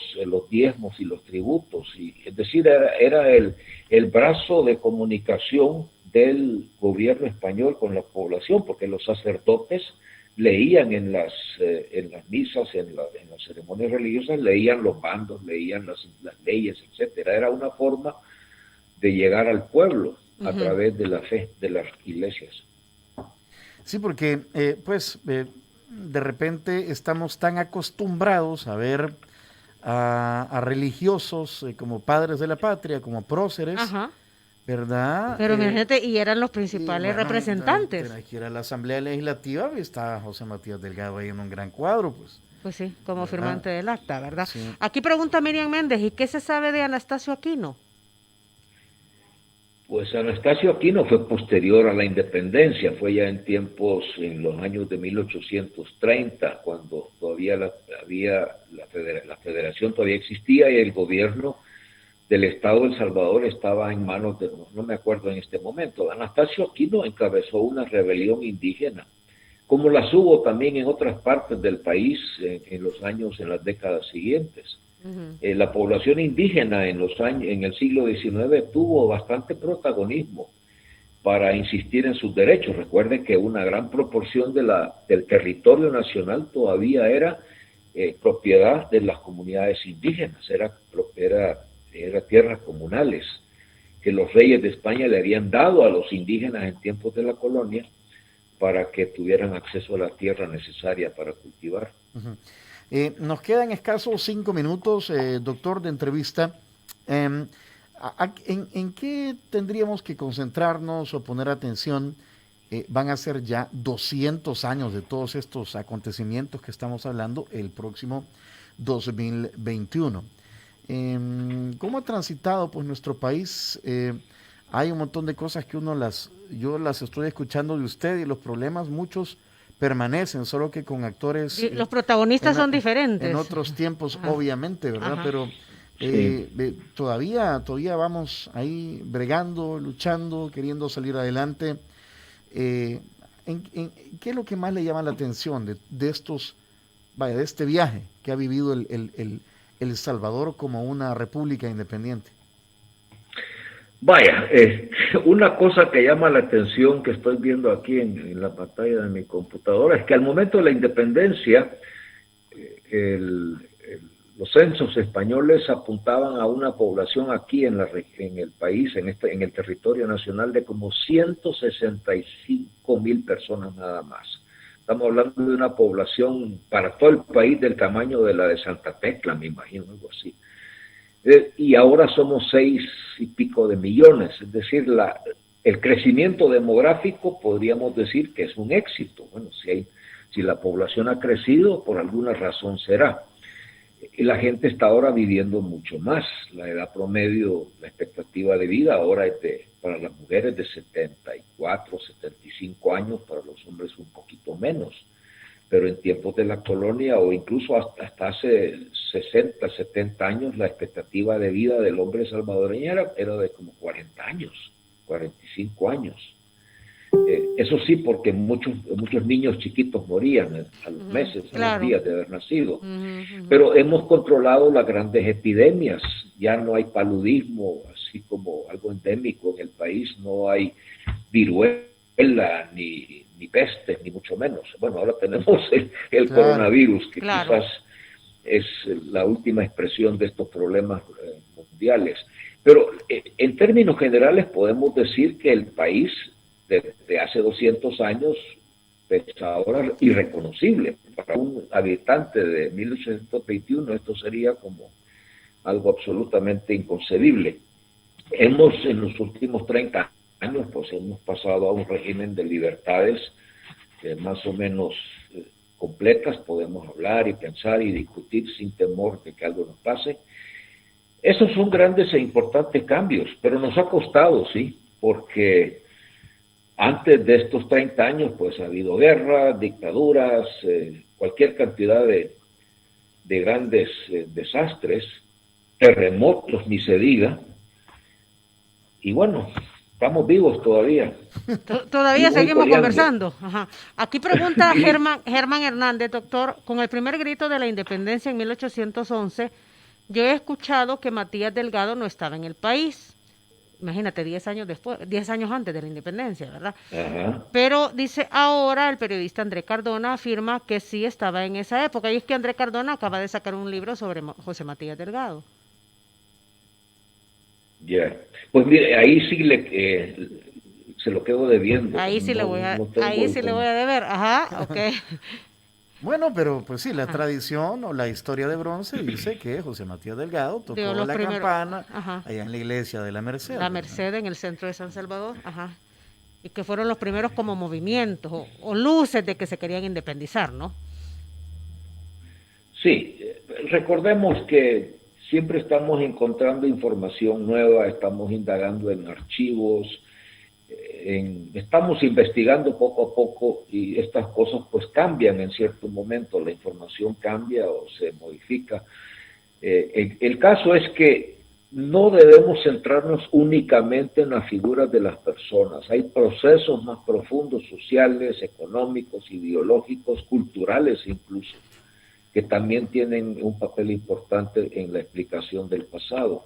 diezmos y los tributos. Es decir, era el brazo de comunicación del gobierno español con la población, porque los sacerdotes leían en las misas, en las ceremonias religiosas, leían los bandos, leían las leyes, etcétera. Era una forma de llegar al pueblo a través de la fe de las iglesias. Sí, porque de repente estamos tan acostumbrados a ver a religiosos como padres de la patria, como próceres, Ajá. ¿verdad? Pero imagínate, y eran los principales representantes. Aquí era la Asamblea Legislativa y está José Matías Delgado ahí en un gran cuadro, pues. Pues sí, como ¿Verdad? firmante del acta, ¿verdad? Sí. Aquí pregunta Miriam Méndez, ¿y qué se sabe de Anastasio Aquino? Pues Anastasio Aquino fue posterior a la independencia, fue ya en tiempos, en los años de 1830, cuando todavía la federación todavía existía y el gobierno del Estado de El Salvador estaba en manos de, no me acuerdo en este momento. Anastasio Aquino encabezó una rebelión indígena, como las hubo también en otras partes del país en las décadas siguientes. La población indígena en el siglo XIX tuvo bastante protagonismo para insistir en sus derechos. Recuerden que una gran proporción del territorio nacional todavía era propiedad de las comunidades indígenas, era tierras comunales que los reyes de España le habían dado a los indígenas en tiempos de la colonia para que tuvieran acceso a la tierra necesaria para cultivar. Nos quedan escasos 5 minutos, doctor, de entrevista. ¿En qué tendríamos que concentrarnos o poner atención? Van a ser ya 200 años de todos estos acontecimientos que estamos hablando el próximo 2021. ¿Cómo ha transitado pues nuestro país? Hay un montón de cosas que yo las estoy escuchando de usted, y los problemas muchos permanecen, solo que con actores... Los protagonistas son diferentes. En otros tiempos, obviamente, ¿verdad? Ajá. Pero todavía vamos ahí bregando, luchando, queriendo salir adelante. ¿Qué es lo que más le llama la atención de este viaje que ha vivido El Salvador como una república independiente? Vaya, una cosa que llama la atención que estoy viendo aquí en la pantalla de mi computadora es que al momento de la independencia los censos españoles apuntaban a una población aquí en el país, en el territorio nacional, de como 165,000 personas nada más. Estamos hablando de una población para todo el país del tamaño de la de Santa Tecla, me imagino, algo así. Y ahora somos 6 y pico de millones, es decir, el crecimiento demográfico podríamos decir que es un éxito. Bueno, si la población ha crecido, por alguna razón será. Y la gente está ahora viviendo mucho más. La edad promedio, la expectativa de vida ahora es para las mujeres de 74, 75 años, para los hombres un poquito menos. Pero en tiempos de la colonia o incluso hasta hace 60, 70 años, la expectativa de vida del hombre salvadoreño era de como 40 años, 45 años. Eso sí, porque muchos niños chiquitos morían a los meses, a los días de haber nacido. Pero hemos controlado las grandes epidemias. Ya no hay paludismo, así como algo endémico en el país. No hay viruela, ni peste, ni mucho menos. Bueno, ahora tenemos el coronavirus, que quizás es la última expresión de estos problemas mundiales. Pero en términos generales podemos decir que el país desde hace 200 años es ahora irreconocible. Para un habitante de 1821 esto sería como algo absolutamente inconcebible. En los últimos 30 años pues hemos pasado a un régimen de libertades más o menos completas. Podemos hablar y pensar y discutir sin temor de que algo nos pase. Esos son grandes e importantes cambios, pero nos ha costado, sí, porque antes de estos 30 años, pues ha habido guerras, dictaduras, cualquier cantidad de grandes desastres, terremotos, ni se diga. Y bueno, estamos vivos todavía. Todavía seguimos conversando. Ajá. Aquí pregunta Germán Hernández, doctor, con el primer grito de la independencia en 1811, yo he escuchado que Matías Delgado no estaba en el país. Imagínate, 10 años antes de la independencia, ¿verdad? Ajá. Pero dice ahora el periodista André Cardona afirma que sí estaba en esa época, y es que André Cardona acaba de sacar un libro sobre José Matías Delgado. Ya, pues mire, ahí sí se lo quedo debiendo. Ahí sí le voy a deber, ajá, ok. Bueno, pero pues sí, la tradición o la historia de bronce dice que José Matías Delgado tocó Dio los la primeros, campana ajá, allá en la iglesia de la Merced, la ¿verdad? Merced en el centro de San Salvador, ajá, y que fueron los primeros como movimientos o luces de que se querían independizar, ¿no? Sí, recordemos que siempre estamos encontrando información nueva, estamos indagando en archivos, estamos investigando poco a poco y estas cosas pues cambian en cierto momento, la información cambia o se modifica. El caso es que no debemos centrarnos únicamente en las figuras de las personas, hay procesos más profundos, sociales, económicos, ideológicos, culturales incluso, que también tienen un papel importante en la explicación del pasado.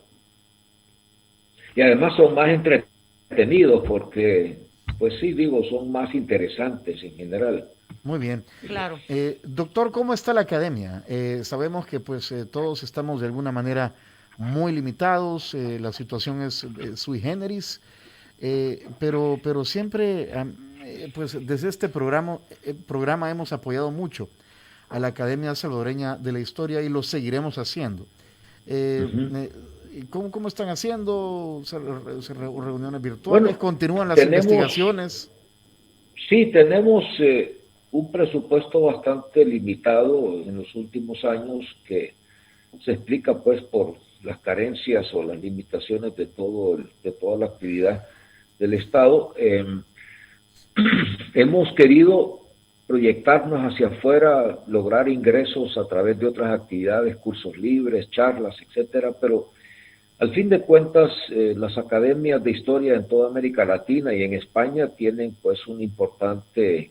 Y además son más entretenidos porque, pues sí, digo, son más interesantes en general. Muy bien. Claro. Doctor, ¿cómo está la academia? Sabemos que pues todos estamos de alguna manera muy limitados, la situación es sui generis, pero siempre, pues desde este programa hemos apoyado mucho a la Academia Salvadoreña de la Historia y lo seguiremos haciendo. ¿Cómo están haciendo? ¿Reuniones virtuales? Bueno, ¿Continúan las investigaciones? sí, tenemos un presupuesto bastante limitado en los últimos años que se explica pues por las carencias o las limitaciones de toda la actividad del Estado. Hemos querido proyectarnos hacia afuera, lograr ingresos a través de otras actividades, cursos libres, charlas, etcétera, pero al fin de cuentas las academias de historia en toda América Latina y en España tienen pues un importante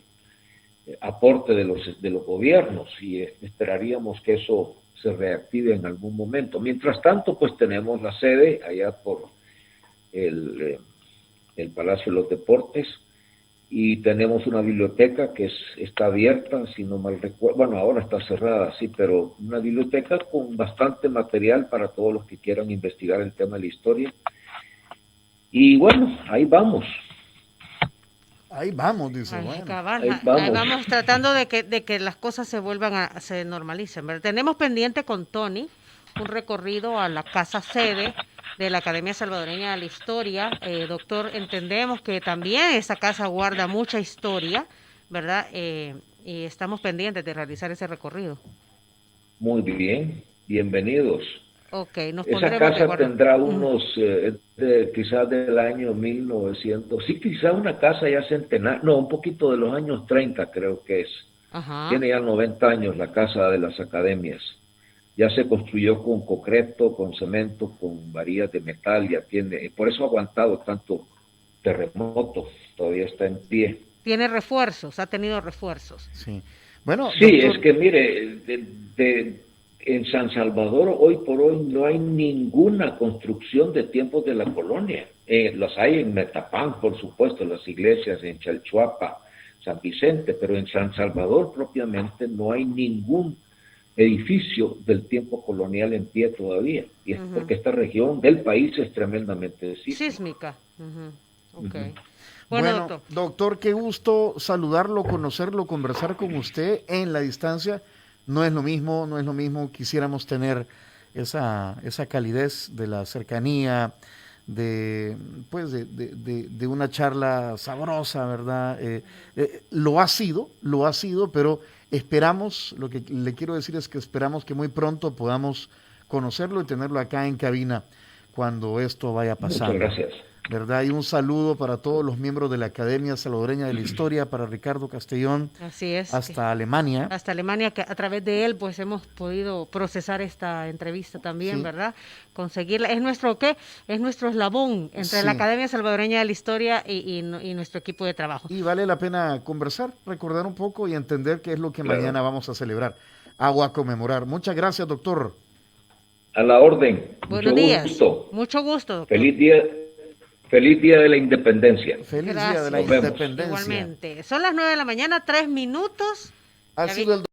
aporte de los gobiernos y esperaríamos que eso se reactive en algún momento. Mientras tanto, pues tenemos la sede allá por el Palacio de los Deportes y tenemos una biblioteca que está abierta, si no mal recuerdo, bueno, ahora está cerrada, sí, pero una biblioteca con bastante material para todos los que quieran investigar el tema de la historia. Y bueno, ahí vamos. Ahí vamos, dice, Ay, bueno. cabal, Ahí ahí vamos. vamos tratando de que las cosas se normalicen, ¿verdad? Tenemos pendiente con Tony un recorrido a la casa sede de la Academia Salvadoreña de la Historia. Doctor, entendemos que también esa casa guarda mucha historia, ¿verdad? Y estamos pendientes de realizar ese recorrido. Muy bien, bienvenidos. Ok, nos Esa pondremos de casa acuerdo. tendrá unos, quizás del año 1900, sí, quizás una casa ya centenaria, no, un poquito de los años 30 creo que es. Ajá. Tiene ya 90 años la casa de las academias. Ya se construyó con concreto, con cemento, con varillas de metal, ya tiene, por eso ha aguantado tanto terremoto, todavía está en pie. Tiene refuerzos, ha tenido refuerzos. Sí. Bueno, Sí, doctor, es que mire, en San Salvador hoy por hoy no hay ninguna construcción de tiempos de la colonia. Las hay en Metapán, por supuesto, las iglesias en Chalchuapa, San Vicente, pero en San Salvador propiamente no hay ningún edificio del tiempo colonial en pie todavía. Y es porque esta región del país es tremendamente Sísmica. Okay. Bueno, Doctor. doctor, qué gusto saludarlo, conocerlo, conversar con usted en la distancia. No es lo mismo, quisiéramos tener esa calidez de la cercanía, de una charla sabrosa, ¿verdad? Lo ha sido, pero esperamos, lo que le quiero decir es que esperamos que muy pronto podamos conocerlo y tenerlo acá en cabina cuando esto vaya pasando. Muchas gracias. ¿Verdad? Y un saludo para todos los miembros de la Academia Salvadoreña de la Historia, para Ricardo Castellón, así es, hasta Alemania. Hasta Alemania, que a través de él pues hemos podido procesar esta entrevista también, Sí. ¿verdad? Conseguirla. Es nuestro, ¿qué? Es nuestro eslabón entre Sí. la Academia Salvadoreña de la Historia y nuestro equipo de trabajo. Y vale la pena conversar, recordar un poco y entender qué es lo que Claro. mañana vamos a celebrar o a conmemorar. Muchas gracias, doctor. A la orden. Buenos Mucho días. gusto. Mucho gusto, doctor. Feliz día de la Independencia. Feliz día de Gracias. la Nos vemos. independencia. Igualmente. Son las 9 de la mañana, 3 minutos. Ha Ya sido vi- el